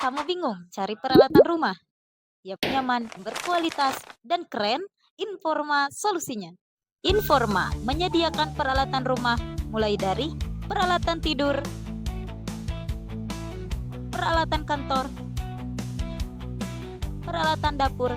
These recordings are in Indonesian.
Kamu bingung cari peralatan rumah? Yang nyaman, berkualitas, dan keren? Informa solusinya. Informa menyediakan peralatan rumah mulai dari peralatan tidur, peralatan kantor, peralatan dapur,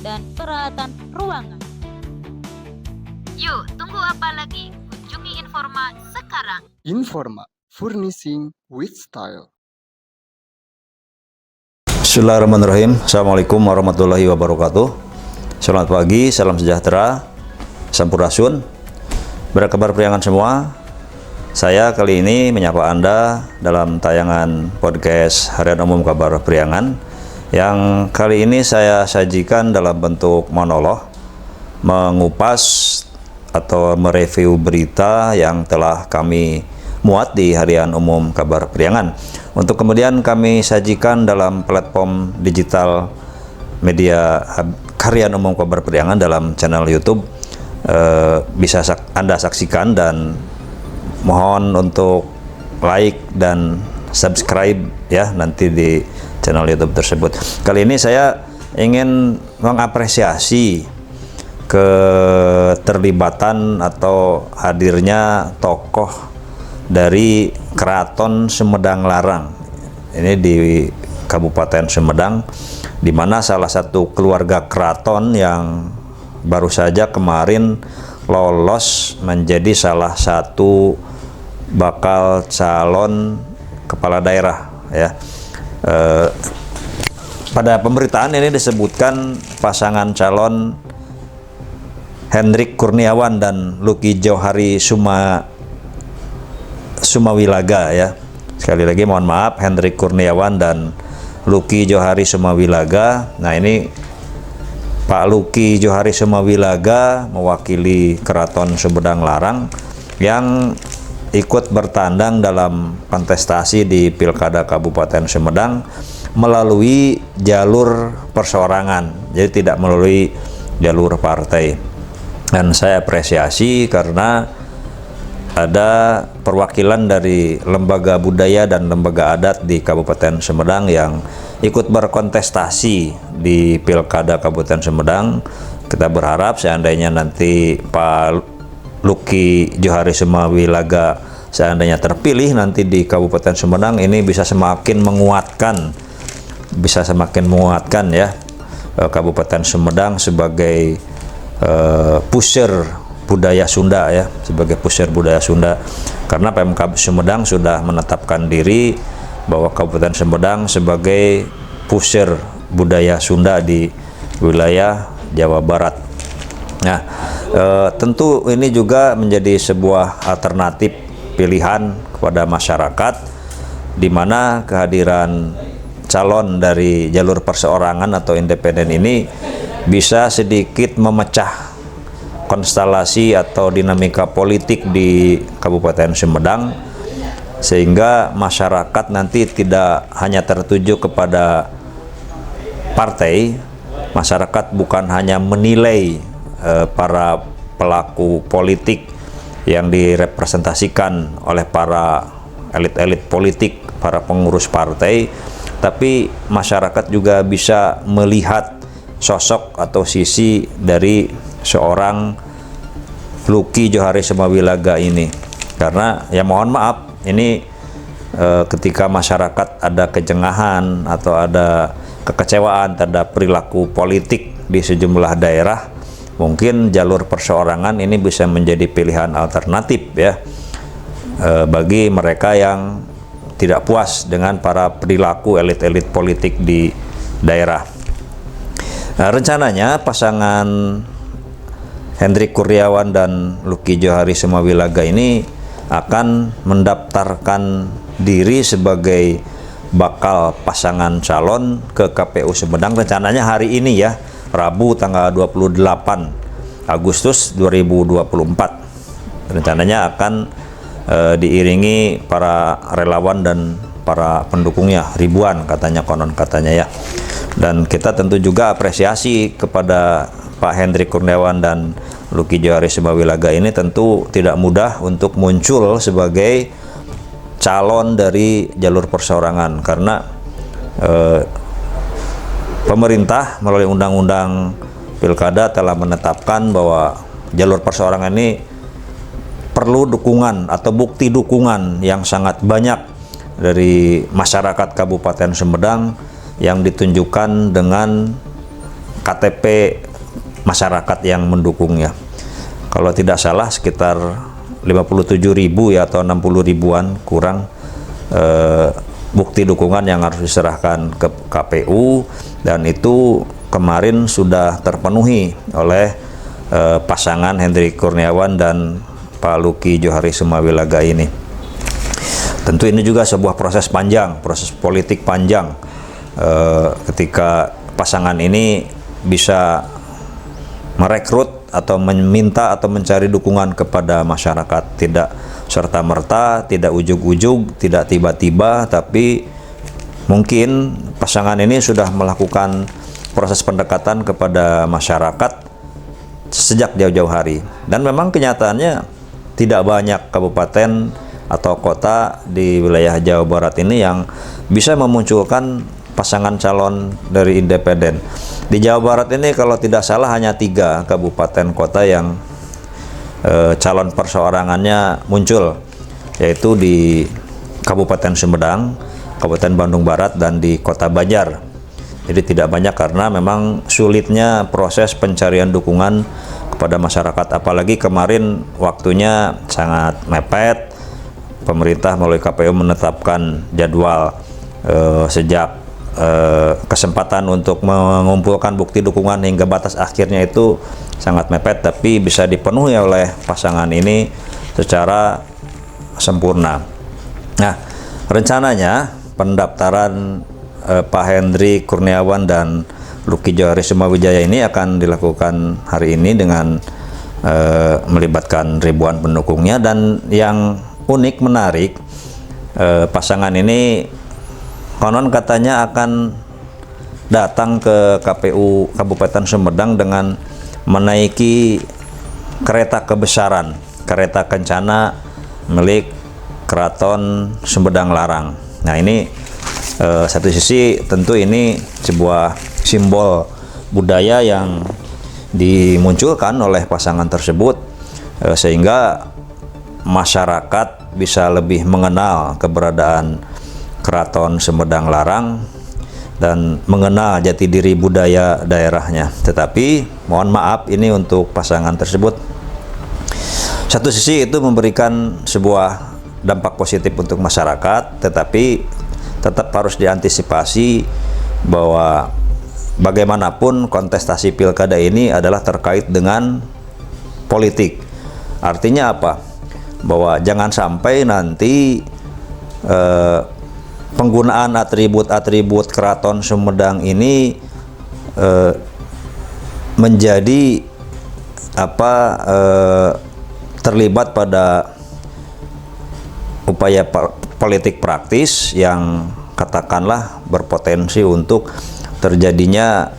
dan peralatan ruangan. Yuk, tunggu apa lagi? Kunjungi Informa sekarang. Informa, furnishing with style. Bismillahirrahmanirrahim. Assalamualaikum warahmatullahi wabarakatuh. Selamat pagi, salam sejahtera, sampurasun. Berkabar priangan semua. Saya kali ini menyapa Anda dalam tayangan podcast Harian Umum Kabar Priangan yang kali ini saya sajikan dalam bentuk monolog, mengupas atau mereview berita yang telah kami muat di Harian Umum Kabar Priangan untuk kemudian kami sajikan dalam platform digital media Harian Umum Kabar Priangan dalam channel YouTube. Bisa Anda saksikan dan mohon untuk like dan subscribe ya nanti di channel YouTube tersebut. Kali ini saya ingin mengapresiasi keterlibatan atau hadirnya tokoh dari Keraton Sumedang Larang. Ini di Kabupaten Sumedang, di mana salah satu keluarga keraton yang baru saja kemarin lolos menjadi salah satu bakal calon kepala daerah ya. Pada pemberitaan ini disebutkan pasangan calon Hendrik Kurniawan dan Luki Johari Sumawilaga ya. Sekali lagi mohon maaf, Hendrik Kurniawan dan Luki Johari Sumawilaga. Nah, ini Pak Luki Johari Sumawilaga mewakili Keraton Sumedang Larang yang ikut bertandang dalam kontestasi di Pilkada Kabupaten Sumedang melalui jalur perseorangan, jadi tidak melalui jalur partai. Dan saya apresiasi karena ada perwakilan dari lembaga budaya dan lembaga adat di Kabupaten Sumedang yang ikut berkontestasi di Pilkada Kabupaten Sumedang. Kita berharap seandainya nanti Pak Luki Johari Sumawilaga seandainya terpilih nanti di Kabupaten Sumedang, ini bisa semakin menguatkan ya Kabupaten Sumedang sebagai pusir budaya Sunda ya, sebagai pusir budaya Sunda, karena Pemkab Sumedang sudah menetapkan diri bahwa Kabupaten Sumedang sebagai pusir budaya Sunda di wilayah Jawa Barat. Nah, tentu ini juga menjadi sebuah alternatif pilihan kepada masyarakat, di mana kehadiran calon dari jalur perseorangan atau independen ini bisa sedikit memecah konstelasi atau dinamika politik di Kabupaten Sumedang, sehingga masyarakat nanti tidak hanya tertuju kepada partai. Masyarakat bukan hanya menilai para pelaku politik yang direpresentasikan oleh para elit-elit politik, para pengurus partai, tapi masyarakat juga bisa melihat sosok atau sisi dari seorang Luki Johari Sumawilaga ini. Karena ya mohon maaf, ini ketika masyarakat ada kejengahan atau ada kekecewaan terhadap perilaku politik di sejumlah daerah, mungkin jalur perseorangan ini bisa menjadi pilihan alternatif ya bagi mereka yang tidak puas dengan para perilaku elit-elit politik di daerah. Nah, rencananya pasangan Hendrik Kurniawan dan Luki Johari Sumawilaga ini akan mendaftarkan diri sebagai bakal pasangan calon ke KPU Sumedang rencananya hari ini ya, Rabu tanggal 28 Agustus 2024. Rencananya akan diiringi para relawan dan para pendukungnya, ribuan katanya, konon katanya ya. Dan kita tentu juga apresiasi kepada Pak Hendrik Kurniawan dan Luki Johari Sumawilaga ini tentu tidak mudah untuk muncul sebagai calon dari jalur perseorangan, karena pemerintah melalui undang-undang pilkada telah menetapkan bahwa jalur perseorangan ini perlu dukungan atau bukti dukungan yang sangat banyak dari masyarakat Kabupaten Sumedang yang ditunjukkan dengan KTP masyarakat yang mendukungnya. Kalau tidak salah sekitar 57.000 ya, atau 60 ribuan kurang bukti dukungan yang harus diserahkan ke KPU, dan itu kemarin sudah terpenuhi oleh pasangan Hendri Kurniawan dan Pak Luki Johari Sumawilaga ini. Tentu ini juga sebuah proses panjang, proses politik panjang, ketika pasangan ini bisa merekrut atau meminta atau mencari dukungan kepada masyarakat, tidak serta-merta, tidak ujug-ujug, tidak tiba-tiba, tapi mungkin pasangan ini sudah melakukan proses pendekatan kepada masyarakat sejak jauh-jauh hari. Dan memang kenyataannya tidak banyak kabupaten atau kota di wilayah Jawa Barat ini yang bisa memunculkan pasangan calon dari independen. Di Jawa Barat ini kalau tidak salah hanya 3 kabupaten kota yang calon perseorangannya muncul, yaitu di Kabupaten Sumedang, Kabupaten Bandung Barat, dan di Kota Banjar. Jadi tidak banyak karena memang sulitnya proses pencarian dukungan kepada masyarakat, apalagi kemarin waktunya sangat mepet. Pemerintah melalui KPU menetapkan jadwal sejak kesempatan untuk mengumpulkan bukti dukungan hingga batas akhirnya itu sangat mepet, tapi bisa dipenuhi oleh pasangan ini secara sempurna. Nah, rencananya pendaftaran Pak Hendri Kurniawan dan Luki Johari Sumawijaya ini akan dilakukan hari ini dengan melibatkan ribuan pendukungnya, dan yang unik menarik, pasangan ini konon katanya akan datang ke KPU Kabupaten Sumedang dengan menaiki kereta kebesaran, kereta kencana milik Keraton Sumedang Larang. Nah, ini satu sisi tentu ini sebuah simbol budaya yang dimunculkan oleh pasangan tersebut, sehingga masyarakat bisa lebih mengenal keberadaan Keraton Sumedang Larang dan mengenal jati diri budaya daerahnya. Tetapi mohon maaf, ini untuk pasangan tersebut satu sisi itu memberikan sebuah dampak positif untuk masyarakat, tetapi tetap harus diantisipasi bahwa bagaimanapun kontestasi pilkada ini adalah terkait dengan politik. Artinya apa? Bahwa jangan sampai nanti penggunaan atribut-atribut Keraton Sumedang ini menjadi terlibat pada upaya politik praktis yang katakanlah berpotensi untuk terjadinya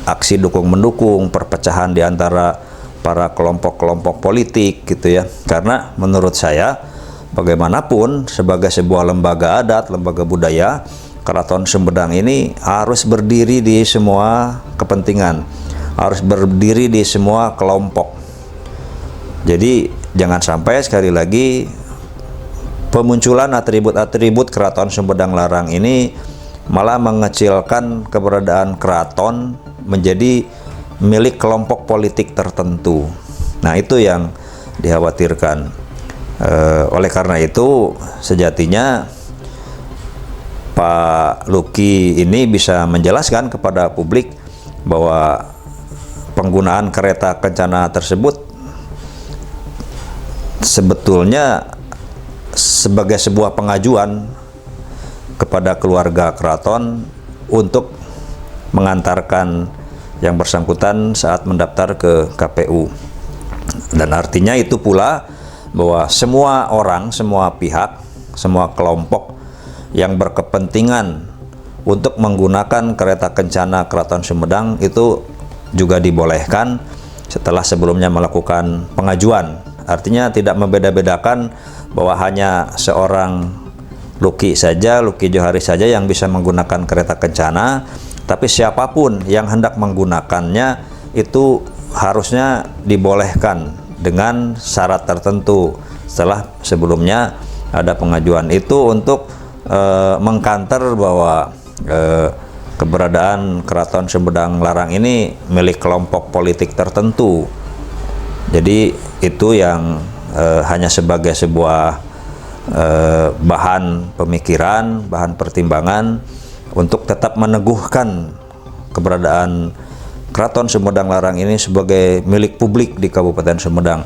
aksi dukung-mendukung, perpecahan di antara para kelompok-kelompok politik gitu ya. Karena menurut saya bagaimanapun sebagai sebuah lembaga adat, lembaga budaya, Keraton Sumedang ini harus berdiri di semua kepentingan, harus berdiri di semua kelompok. Jadi jangan sampai sekali lagi pemunculan atribut-atribut Keraton Sumedang Larang ini malah mengecilkan keberadaan keraton menjadi milik kelompok politik tertentu. Nah, itu yang dikhawatirkan. Oleh karena itu sejatinya Pak Luki ini bisa menjelaskan kepada publik bahwa penggunaan kereta kencana tersebut sebetulnya sebagai sebuah pengajuan kepada keluarga keraton untuk mengantarkan yang bersangkutan saat mendaftar ke KPU. Dan artinya itu pula bahwa semua orang, semua pihak, semua kelompok yang berkepentingan untuk menggunakan kereta kencana Keraton Sumedang itu juga dibolehkan setelah sebelumnya melakukan pengajuan. Artinya tidak membeda-bedakan bahwa hanya seorang Luki Johari saja yang bisa menggunakan kereta kencana, tapi siapapun yang hendak menggunakannya itu harusnya dibolehkan dengan syarat tertentu. Setelah sebelumnya ada pengajuan itu untuk mengkanter bahwa keberadaan Keraton Sumedang Larang ini milik kelompok politik tertentu. Jadi itu yang hanya sebagai sebuah bahan pemikiran, bahan pertimbangan untuk tetap meneguhkan keberadaan Keraton Sumedang Larang ini sebagai milik publik di Kabupaten Sumedang,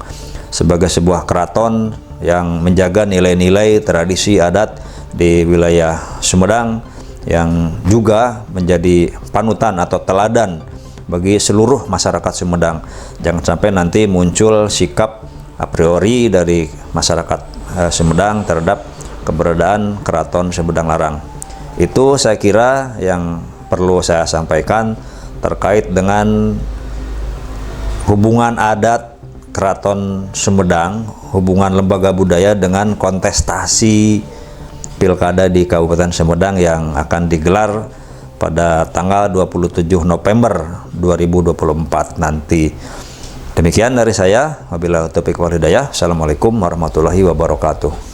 sebagai sebuah keraton yang menjaga nilai-nilai tradisi adat di wilayah Sumedang, yang juga menjadi panutan atau teladan bagi seluruh masyarakat Sumedang. Jangan sampai nanti muncul sikap a priori dari masyarakat Sumedang terhadap keberadaan Keraton Sumedang Larang. Itu saya kira yang perlu saya sampaikan terkait dengan hubungan adat Keraton Sumedang, hubungan lembaga budaya dengan kontestasi pilkada di Kabupaten Sumedang yang akan digelar pada tanggal 27 November 2024 nanti. Demikian dari saya. Wabillahi taufiq wal hidayah. Assalamualaikum warahmatullahi wabarakatuh.